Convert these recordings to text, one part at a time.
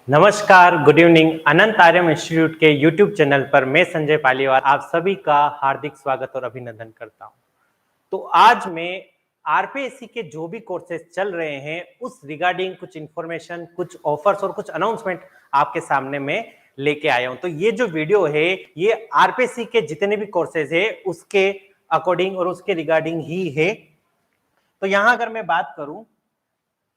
नमस्कार, good evening. अनंत Aryam institute के YouTube channel पर मैं संजय पालीवाल आप सभी का हार्दिक स्वागत और अभिनंदन करता हूं। तो आज मैं आरपीएससी के जो भी कोर्सेज चल रहे हैं उस रिगार्डिंग कुछ इंफॉर्मेशन, कुछ ऑफर्स और कुछ अनाउंसमेंट आपके सामने मैं लेके आया हूं। तो ये जो वीडियो है ये आरपीएससी के जितने भी कोर्सेज है उसके अकॉर्डिंग और उसके रिगार्डिंग ही है। तो यहां अगर मैं बात करूं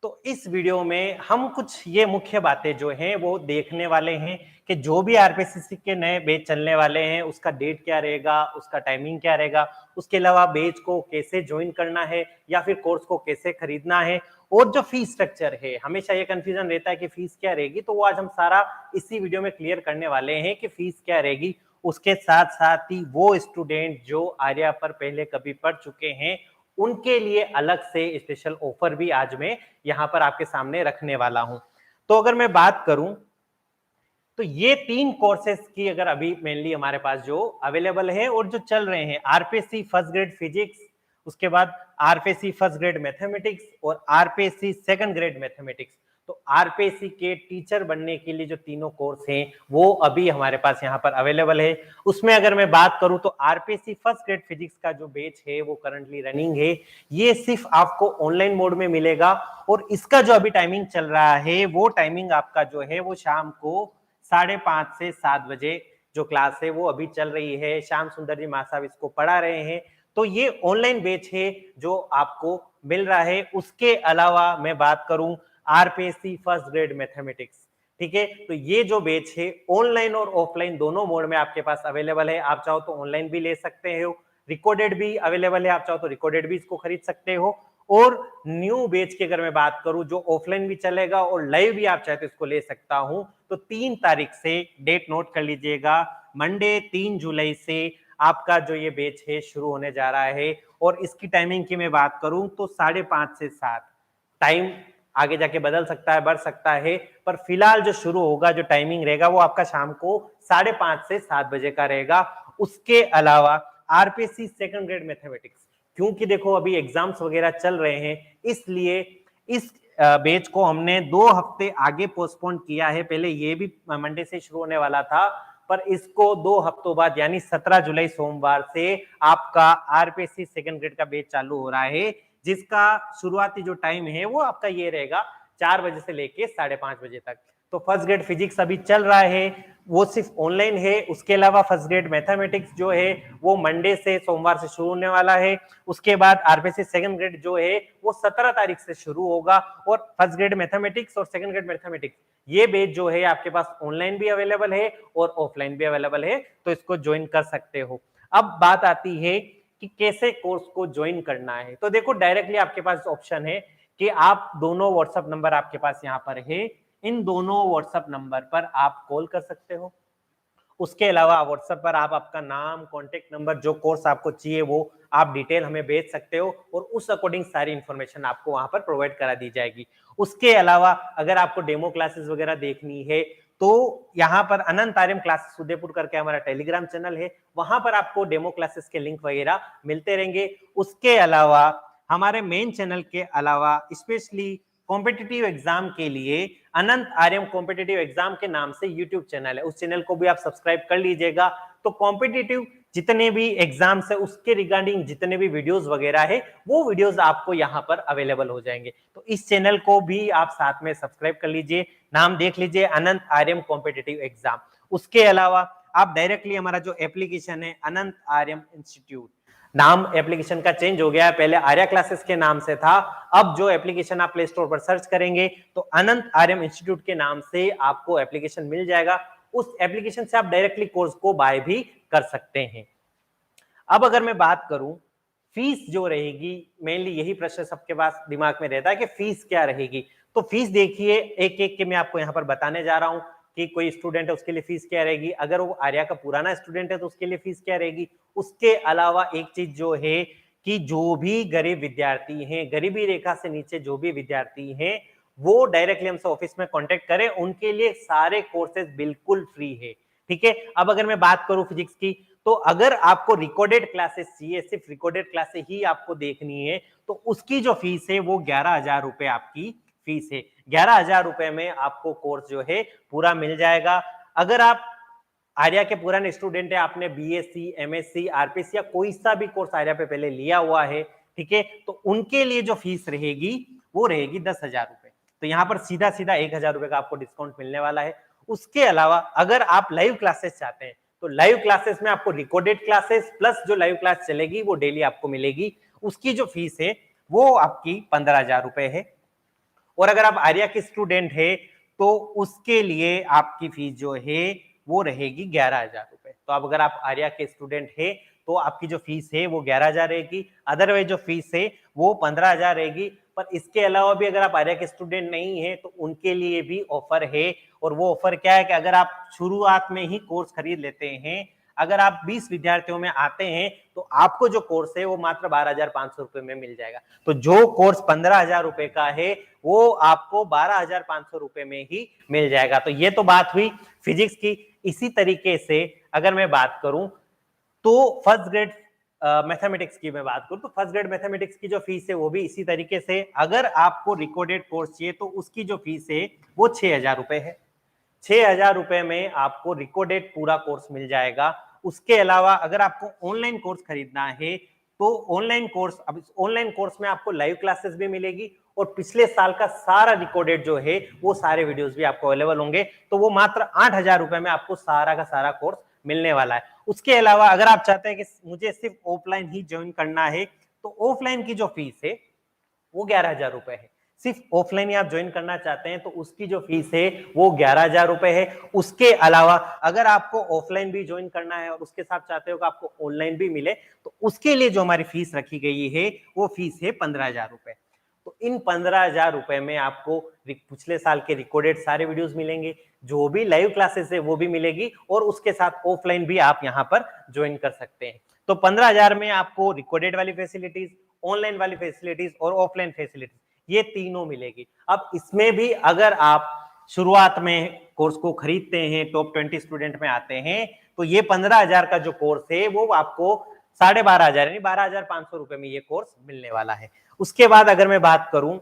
तो इस वीडियो में हम कुछ ये मुख्य बातें जो हैं वो देखने वाले हैं कि जो भी आरपीएससी के नए बैच चलने वाले हैं उसका डेट क्या रहेगा, उसका टाइमिंग क्या रहेगा, उसके अलावा बैच को कैसे ज्वाइन करना है या फिर कोर्स को कैसे खरीदना है, और जो फीस स्ट्रक्चर है हमेशा ये कंफ्यूजन रहता है कि फीस क्या रहेगी, तो वो आज हम सारा इसी वीडियो में क्लियर करने वाले हैं कि फीस क्या रहेगी। उसके साथ साथ ही वो स्टूडेंट जो आर्या पर पहले कभी पढ़ चुके हैं उनके लिए अलग से स्पेशल ऑफर भी आज मैं यहां पर आपके सामने रखने वाला हूं। तो अगर मैं बात करूं तो ये 3 कोर्सेज की अगर अभी मेनली हमारे पास जो अवेलेबल है और जो चल रहे हैं, आरपीएससी फर्स्ट ग्रेड फिजिक्स, उसके बाद आरपीएससी फर्स्ट ग्रेड मैथमेटिक्स और आरपीएससी सेकंड ग्रेड मैथमेटिक्स। तो आरपीएससी के टीचर बनने के लिए जो तीनों कोर्स हैं वो अभी हमारे पास यहाँ पर अवेलेबल है। उसमें अगर मैं बात करूं तो आरपीएससी फर्स्ट ग्रेड फिजिक्स का जो बैच है वो करंटली रनिंग है। ये सिर्फ आपको ऑनलाइन मोड में मिलेगा और इसका जो अभी टाइमिंग चल रहा है वो टाइमिंग आपका जो है वो शाम को 5:30 से 7 बजे जो क्लास है वो अभी चल रही है। श्याम सुंदर जी मासाब इसको पढ़ा रहे हैं। तो ये ऑनलाइन बैच है जो आपको मिल रहा है। उसके अलावा मैं बात करूं आरपीएससी फर्स्ट ग्रेड मैथमेटिक्स, ठीक है, तो ये जो बैच है ऑनलाइन और ऑफलाइन दोनों मोड में आपके पास अवेलेबल है। आप चाहो तो ऑनलाइन भी ले सकते हो, रिकॉर्डेड भी अवेलेबल है, आप चाहो तो रिकॉर्डेड भी इसको खरीद सकते हो। और न्यू बैच की अगर मैं बात करूं जो ऑफलाइन भी चलेगा और लाइव भी आप चाहे तो इसको ले सकता हूं, तो 3 तारीख से डेट नोट कर लीजिएगा, मंडे 3 जुलाई से आपका जो ये बैच है शुरू होने जा रहा है। और इसकी टाइमिंग की मैं बात करूं तो 5:30 से 7, टाइम आगे जाके बदल सकता है, बढ़ सकता है, पर फिलहाल जो शुरू होगा जो टाइमिंग रहेगा वो आपका शाम को 5:30 से 7 बजे का रहेगा। उसके अलावा आरपीएससी सेकंड ग्रेड मैथमेटिक्स, क्योंकि देखो अभी एग्जाम्स वगैरह चल रहे हैं इसलिए इस बैच को हमने 2 हफ्ते आगे पोस्टपोन किया है। पहले ये भी मंडे से शुरू होने वाला था, पर इसको 2 हफ्तों बाद यानी 17 जुलाई सोमवार से आपका आरपीएससी सेकंड ग्रेड का बैच चालू हो रहा है, जिसका शुरुआती जो टाइम है वो आपका ये रहेगा 4 बजे से लेके 5:30 बजे तक। तो फर्स्ट ग्रेड फिजिक्स अभी चल रहा है, वो सिर्फ ऑनलाइन है। उसके अलावा फर्स्ट ग्रेड मैथमेटिक्स जो है वो मंडे से सोमवार से शुरू होने वाला है। उसके बाद आरपीएससी सेकंड ग्रेड जो है वो 17 तारीख से शुरू होगा। और फर्स्ट ग्रेड मैथमेटिक्स और सेकंड ग्रेड मैथमेटिक्स ये बैच जो है आपके पास ऑनलाइन भी अवेलेबल है और ऑफलाइन भी अवेलेबल है, तो इसको ज्वाइन कर सकते हो। अब बात आती है कि कैसे कोर्स को ज्वाइन करना है। तो देखो डायरेक्टली आपके पास ऑप्शन है कि आप दोनों व्हाट्सएप नंबर आपके पास यहाँ पर है, इन दोनों व्हाट्सएप नंबर पर आप कॉल कर सकते हो। उसके अलावा व्हाट्सएप पर आप आपका नाम, कॉन्टेक्ट नंबर, जो कोर्स आपको चाहिए वो आप डिटेल हमें भेज सकते हो और उस अकॉर्डिंग सारी इंफॉर्मेशन आपको वहां पर प्रोवाइड करा दी जाएगी। उसके अलावा अगर आपको डेमो क्लासेस वगैरह देखनी है तो यहाँ पर अनंत आर्यम क्लासेस उदयपुर करके हमारा टेलीग्राम चैनल है, वहां पर आपको डेमो क्लासेस के लिंक वगैरह मिलते रहेंगे। उसके अलावा हमारे मेन चैनल के अलावा स्पेशली कॉम्पिटिटिव एग्जाम के लिए अनंत आर्यम कॉम्पिटिटिव एग्जाम के नाम से यूट्यूब चैनल है, उस चैनल को भी आप सब्सक्राइब कर लीजिएगा। तो कॉम्पिटिटिव जितने भी एग्जाम्स है उसके रिगार्डिंग जितने भी वीडियोस वगैरह है वो वीडियोस आपको यहाँ पर अवेलेबल हो जाएंगे। तो इस चैनल को भी आप साथ में सब्सक्राइब कर लीजिए, नाम देख लीजिए अनंत आर्यम कॉम्पिटिटिव एग्जाम। उसके अलावा आप डायरेक्टली हमारा जो एप्लीकेशन है अनंत आर्यम इंस्टीट्यूट, नाम एप्लीकेशन का चेंज हो गया है, पहले आर्या क्लासेस के नाम से था। अब जो एप्लीकेशन आप प्ले स्टोर पर सर्च करेंगे तो अनंत आर्यम इंस्टीट्यूट के नाम से आपको एप्लीकेशन मिल जाएगा। उस एप्लीकेशन से आप डायरेक्टली कोर्स को बाय भी कर सकते हैं। अब अगर मैं बात करूं फीस जो रहेगी, मेनली यही प्रश्न सबके पास दिमाग में रहता है कि फीस क्या रहेगी। तो फीस देखिए एक एक के मैं आपको यहाँ पर बताने जा रहा हूं कि कोई स्टूडेंट है उसके लिए फीस क्या रहेगी, अगर वो आर्या का पुराना स्टूडेंट है तो उसके लिए फीस क्या रहेगी। उसके अलावा एक चीज जो है कि जो भी गरीब विद्यार्थी हैं, गरीबी रेखा से नीचे जो भी विद्यार्थी हैं वो डायरेक्टली हमसे ऑफिस में कांटेक्ट करें, उनके लिए सारे कोर्सेज बिल्कुल फ्री है, ठीक है। अब अगर मैं बात करूं फिजिक्स की, तो अगर आपको रिकॉर्डेड क्लासेस चाहिए, सिर्फ रिकॉर्डेड क्लासेस ही आपको देखनी है, तो उसकी जो फीस है वो 11,000 रुपए आपकी फीस है। 11,000 रुपए में आपको कोर्स जो है पूरा मिल जाएगा। अगर आप आर्या के पुराने स्टूडेंट है, आपने बीएससी, एमएससी, आरपीसी या कोई सा भी कोर्स आर्या पे पहले लिया हुआ है, ठीक है, तो उनके लिए जो फीस रहेगी वो रहेगी 10,000 रुपए। तो यहाँ पर सीधा सीधा 1,000 रुपए का आपको डिस्काउंट मिलने वाला है। उसके अलावा अगर आप लाइव क्लासेस चाहते हैं तो लाइव क्लासेस में आपको रिकॉर्डेड क्लासेस प्लस जो लाइव क्लास चलेगी वो डेली आपको मिलेगी, उसकी जो फीस है वो आपकी 15,000 रुपए है। और अगर आप आर्या के स्टूडेंट है तो उसके लिए आपकी फीस जो है वो रहेगी 11,000 रुपए। तो अब अगर आप आर्या के स्टूडेंट है तो आपकी जो फीस है वो 11,000 रहेगी, अदरवाइज जो फीस है वो 15,000 रहेगी। पर इसके अलावा भी अगर आप आर्या के स्टूडेंट नहीं है तो उनके लिए भी ऑफर है, और वो ऑफर क्या है कि अगर आप शुरुआत में ही कोर्स खरीद लेते हैं, अगर आप 20 विद्यार्थियों में आते हैं तो आपको जो कोर्स है वो मात्र 12,500 रुपए में मिल जाएगा। तो जो कोर्स 15,000 रुपए का है वो आपको 12,500 रुपए में ही मिल जाएगा। तो ये तो बात हुई फिजिक्स की। इसी तरीके से अगर मैं बात करूं तो फर्स्ट ग्रेड मैथमेटिक्स की मैं बात करूं तो फर्स्ट ग्रेड मैथमेटिक्स की जो फीस है वो भी इसी तरीके से, अगर आपको रिकॉर्डेड कोर्स चाहिए तो उसकी जो फीस है वो 6,000 रुपए है। 6,000 रुपए में आपको रिकॉर्डेड पूरा कोर्स मिल जाएगा। उसके अलावा अगर आपको ऑनलाइन कोर्स खरीदना है तो ऑनलाइन कोर्स, अब ऑनलाइन कोर्स में आपको लाइव क्लासेस भी मिलेगी और पिछले साल का सारा रिकॉर्डेड जो है वो सारे वीडियोस भी आपको अवेलेबल होंगे। तो वो मात्र 8,000 रुपए में आपको सारा का सारा कोर्स मिलने वाला है। उसके अलावा अगर आप चाहते हैं कि मुझे सिर्फ ऑफलाइन ही ज्वाइन करना है तो ऑफलाइन की जो फीस है वो 11,000 रुपए है। सिर्फ ऑफलाइन ही आप ज्वाइन करना चाहते हैं तो उसकी जो फीस है वो 11,000 रुपए है। उसके अलावा अगर आपको ऑफलाइन भी ज्वाइन करना है और उसके साथ चाहते हो कि आपको ऑनलाइन भी मिले तो उसके लिए जो हमारी फीस रखी गई है वो फीस है 15,000 रुपए। तो इन 15,000 रुपए में आपको पिछले साल के रिकॉर्डेड सारे वीडियोस मिलेंगे, जो भी लाइव क्लासेस है वो भी मिलेगी, और उसके साथ ऑफलाइन भी आप यहाँ पर ज्वाइन कर सकते हैं। तो 15,000 में आपको रिकॉर्डेड वाली फैसिलिटीज, ऑनलाइन वाली फैसिलिटीज और ऑफलाइन फैसिलिटीज ये तीनों मिलेगी। अब इसमें भी अगर आप शुरुआत में कोर्स को खरीदते हैं, टॉप 20 स्टूडेंट में आते हैं, तो ये 15,000 का जो कोर्स है वो आपको 12,500 यानी 12,500 रुपए में ये कोर्स मिलने वाला है। उसके बाद अगर मैं बात करूं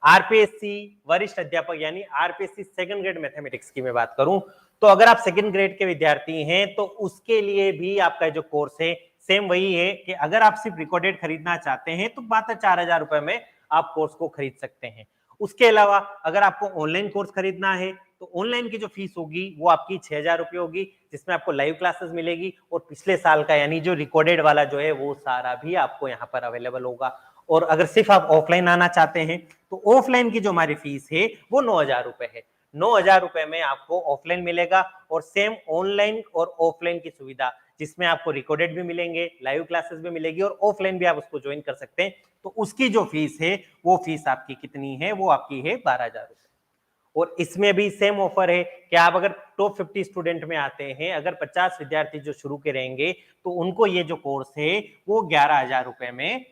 आरपीएससी वरिष्ठ अध्यापक यानी आरपीएससी सेकंड ग्रेड मैथमेटिक्स की मैं बात करूं, तो अगर आप सेकंड ग्रेड के विद्यार्थी हैं तो उसके लिए भी आपका जो कोर्स है सेम वही है कि अगर आप सिर्फ रिकॉर्डेड खरीदना चाहते हैं तो मात्र 4,000 रुपए में आप कोर्स को खरीद सकते हैं। उसके अलावा अगर आपको ऑनलाइन कोर्स खरीदना है तो ऑनलाइन की जो फीस होगी वो आपकी 6,000 रुपए होगी, जिसमें आपको लाइव क्लासेस मिलेगी और पिछले साल का यानी जो रिकॉर्डेड वाला जो है वो सारा भी आपको यहाँ पर अवेलेबल होगा। और अगर सिर्फ आप ऑफलाइन आना चाहते हैं तो ऑफलाइन की जो हमारी फीस है वो 9,000 रुपए है। 9,000 रुपए में आपको ऑफलाइन मिलेगा और सेम ऑनलाइन और ऑफलाइन की सुविधा, जिसमें आपको रिकॉर्डेड भी मिलेंगे, लाइव क्लासेस भी मिलेगी और ऑफलाइन भी आप उसको ज्वाइन कर सकते हैं। तो उसकी जो फीस है वो फीस आपकी कितनी है, वो आपकी है 12,000 रुपए। और इसमें भी सेम ऑफर है कि आप अगर टॉप 50 स्टूडेंट में आते हैं, अगर 50 विद्यार्थी जो शुरू के रहेंगे तो उनको ये जो कोर्स है वो 11,000 रुपए में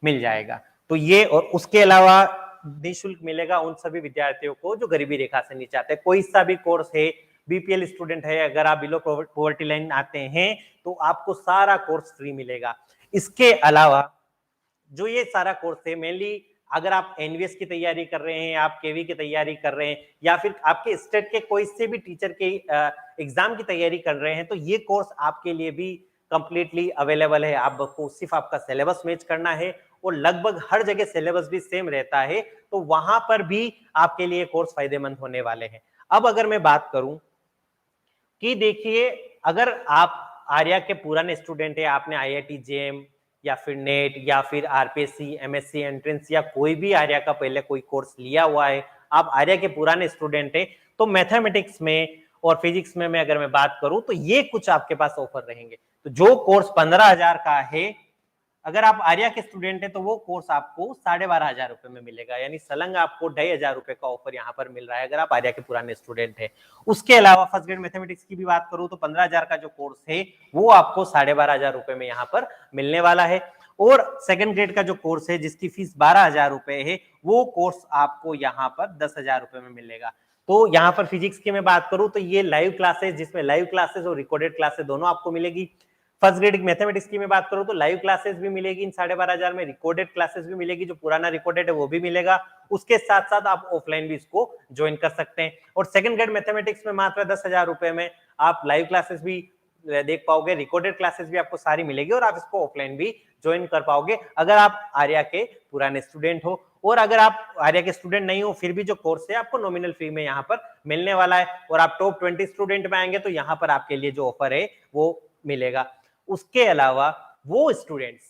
मिल जाएगा। तो ये, और उसके अलावा निःशुल्क मिलेगा उन सभी विद्यार्थियों को जो गरीबी रेखा से नीचे आते हैं। कोई सा भी कोर्स है, बीपीएल स्टूडेंट है, अगर आप बिलो पॉवर्टी लाइन आते हैं तो आपको सारा कोर्स फ्री मिलेगा। इसके अलावा जो ये सारा कोर्स है मेनली अगर आप एनवीएस की तैयारी कर रहे हैं, आप केवी की तैयारी कर रहे हैं या फिर आपके स्टेट के कोई से भी टीचर के एग्जाम की तैयारी कर रहे हैं तो ये कोर्स आपके लिए भी कंप्लीटली अवेलेबल है। आपको सिर्फ आपका सिलेबस मैच करना है और लगभग हर जगह सिलेबस भी सेम रहता है, तो वहां पर भी आपके लिए कोर्स फायदेमंद होने वाले हैं। अब अगर मैं बात करूं कि देखिए अगर आप आर्या के पुराने स्टूडेंट है, आपने आईआईटी जेएम या फिर नेट या फिर आरपीएससी एमएससी एंट्रेंस या कोई भी आर्या का पहले कोई कोर्स लिया हुआ है, आप आर्या के पुराने स्टूडेंट है, तो मैथमेटिक्स में और फिजिक्स में मैं अगर मैं बात करूं तो ये कुछ आपके पास ऑफर रहेंगे। तो जो कोर्स 15,000 का है, अगर आप आर्या के स्टूडेंट हैं तो वो कोर्स आपको 12,500 रुपए में मिलेगा, यानी सलंग आपको 2,500 रुपए का ऑफर यहाँ पर मिल रहा है अगर आप आर्या के पुराने स्टूडेंट हैं। उसके अलावा फर्स्ट ग्रेड मैथमेटिक्स की भी बात करूं तो 15,000 का जो कोर्स है वो आपको 12,500 रुपए में यहाँ पर मिलने वाला है। और सेकंड ग्रेड का जो कोर्स है जिसकी फीस 12,000 रुपए है, वो कोर्स आपको यहाँ पर 10,000 रुपए में मिलेगा। तो यहाँ पर फिजिक्स की मैं बात करूं तो ये लाइव क्लासेस, जिसमें लाइव क्लासेस और रिकॉर्डेड क्लासेस दोनों आपको मिलेगी। फर्स्ट ग्रेड मैथमेटिक्स की मैं बात करूं तो लाइव क्लासेस भी मिलेगी इन 12,500 में, रिकॉर्डेड क्लासेस भी मिलेगी, जो पुराना रिकॉर्डेड है वो भी मिलेगा, उसके साथ साथ आप ऑफलाइन भी इसको ज्वाइन कर सकते हैं। और सेकंड ग्रेड मैथमेटिक्स में मात्र 10,000 रुपए में आप लाइव क्लासेस भी देख पाओगे, रिकॉर्डेड क्लासेस भी आपको सारी मिलेगी और आप इसको ऑफलाइन भी ज्वाइन कर पाओगे अगर आप आर्या के पुराने स्टूडेंट हो। और अगर आप आर्या के स्टूडेंट नहीं हो फिर भी जो कोर्स है आपको नॉमिनल फी में यहाँ पर मिलने वाला है, और आप टॉप 20 स्टूडेंट में आएंगे तो यहाँ पर आपके लिए जो ऑफर है वो मिलेगा। उसके अलावा वो स्टूडेंट्स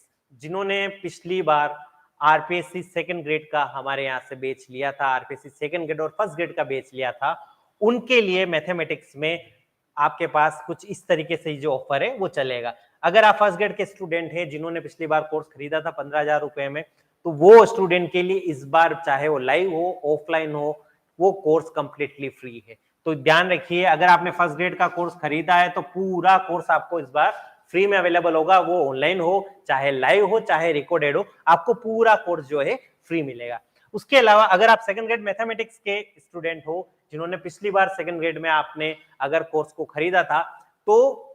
जिन्होंने पिछली बार आरपीएससी सेकंड ग्रेड का हमारे यहाँ से बेच लिया था, आरपीएससी सेकंड ग्रेड और फर्स्ट ग्रेड का बेच लिया था, उनके लिए मैथमेटिक्स में आपके पास कुछ इस तरीके से जो ऑफर है वो चलेगा। अगर आप फर्स्ट ग्रेड के स्टूडेंट हैं जिन्होंने पिछली बार कोर्स खरीदा था 15,000 रुपए में, तो वो स्टूडेंट के लिए इस बार चाहे वो लाइव हो ऑफलाइन हो वो कोर्स कंप्लीटली फ्री है। तो ध्यान रखिए, अगर आपने फर्स्ट ग्रेड का कोर्स खरीदा है तो पूरा कोर्स आपको इस बार फ्री में अवेलेबल होगा, वो ऑनलाइन हो चाहे लाइव हो चाहे रिकॉर्डेड हो, आपको पूरा कोर्स जो है फ्री मिलेगा। उसके अलावा अगर आप सेकंड ग्रेड मैथमेटिक्स के स्टूडेंट हो जिन्होंने पिछली बार सेकंड ग्रेड में आपने अगर कोर्स को खरीदा था, तो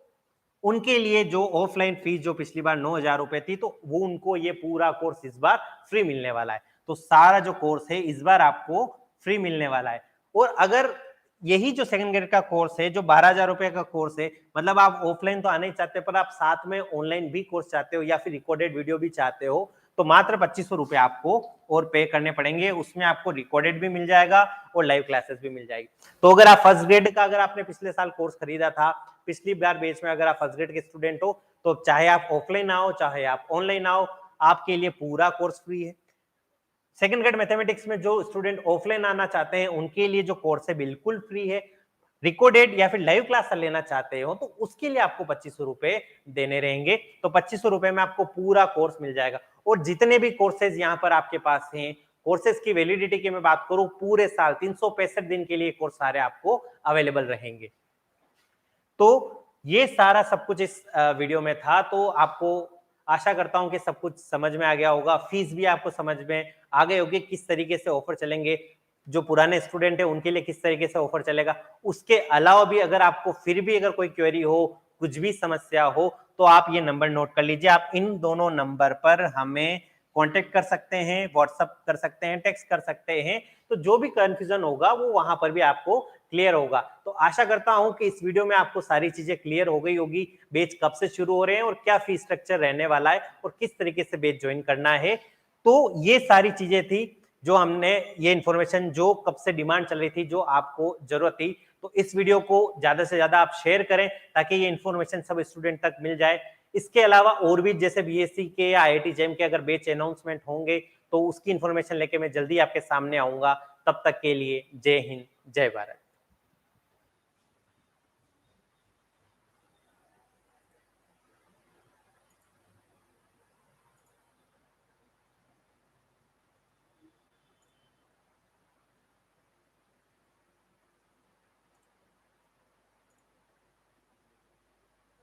उनके लिए जो ऑफलाइन फीस जो पिछली बार 9,000 रुपए थी, तो वो उनको ये पूरा कोर्स इस बार फ्री मिलने वाला है। तो सारा जो कोर्स है इस बार आपको फ्री मिलने वाला है। और अगर यही जो सेकंड ग्रेड का कोर्स है जो 12,000 रुपए का कोर्स है, मतलब आप ऑफलाइन तो आना ही चाहते पर आप साथ में ऑनलाइन भी कोर्स चाहते हो या फिर रिकॉर्डेड वीडियो भी चाहते हो, तो मात्र 2500 रुपए आपको और पे करने पड़ेंगे। उसमें आपको रिकॉर्डेड भी मिल जाएगा और लाइव क्लासेस भी मिल जाएगी। तो अगर आप फर्स्ट ग्रेड का अगर आपने पिछले साल कोर्स खरीदा था, पिछली बार बैच में अगर आप फर्स्ट ग्रेड के स्टूडेंट हो, तो चाहे आप ऑफलाइन आओ चाहे आप ऑनलाइन आओ, आपके लिए पूरा कोर्स फ्री है। सेकंड ग्रेड मैथमेटिक्स में जो स्टूडेंट ऑफलाइन आना चाहते हैं उनके लिए जो कोर्स है बिल्कुल फ्री है। रिकॉर्डेड या फिर लाइव क्लास लेना चाहते हो तो उसके लिए आपको 2500 रुपए देने रहेंगे। तो 2500 रुपए में आपको पूरा कोर्स मिल जाएगा। और जितने भी कोर्सेज यहाँ पर आपके पास हैं, कोर्सेज की वैलिडिटी की मैं बात करूं, पूरे साल 365 दिन के लिए कोर्स सारे आपको अवेलेबल रहेंगे। तो ये सारा सब कुछ इस वीडियो में था। तो आपको आशा करता हूं कि सब कुछ समझ में आ गया होगा, फीस भी आपको समझ में आ गई होगी, किस तरीके से ऑफर चलेंगे, जो पुराने स्टूडेंट है उनके लिए किस तरीके से ऑफर चलेगा। उसके अलावा भी अगर आपको फिर भी अगर कोई क्वेरी हो, कुछ भी समस्या हो, तो आप ये नंबर नोट कर लीजिए। आप इन दोनों नंबर पर हमें कांटेक्ट कर सकते हैं, व्हाट्सएप कर सकते हैं, टेक्स्ट कर सकते हैं। तो जो भी कंफ्यूजन होगा वो वहां पर भी आपको क्लियर होगा। तो आशा करता हूं कि इस वीडियो में आपको सारी चीजें क्लियर हो गई होगी, बैच कब से शुरू हो रहे हैं और क्या फीस स्ट्रक्चर रहने वाला है और किस तरीके से बैच ज्वाइन करना है। तो ये सारी चीजें थी जो हमने, ये इन्फॉर्मेशन जो कब से डिमांड चल रही थी, जो आपको जरूरत थी। तो इस वीडियो को ज्यादा से ज्यादा आप शेयर करें ताकि ये इन्फॉर्मेशन सब स्टूडेंट तक मिल जाए। इसके अलावा और भी जैसे बीएससी के या आईआईटी जेम के अगर बैच अनाउंसमेंट होंगे तो उसकी इन्फॉर्मेशन लेके मैं जल्दी आपके सामने आऊंगा। तब तक के लिए जय हिंद, जय भारत।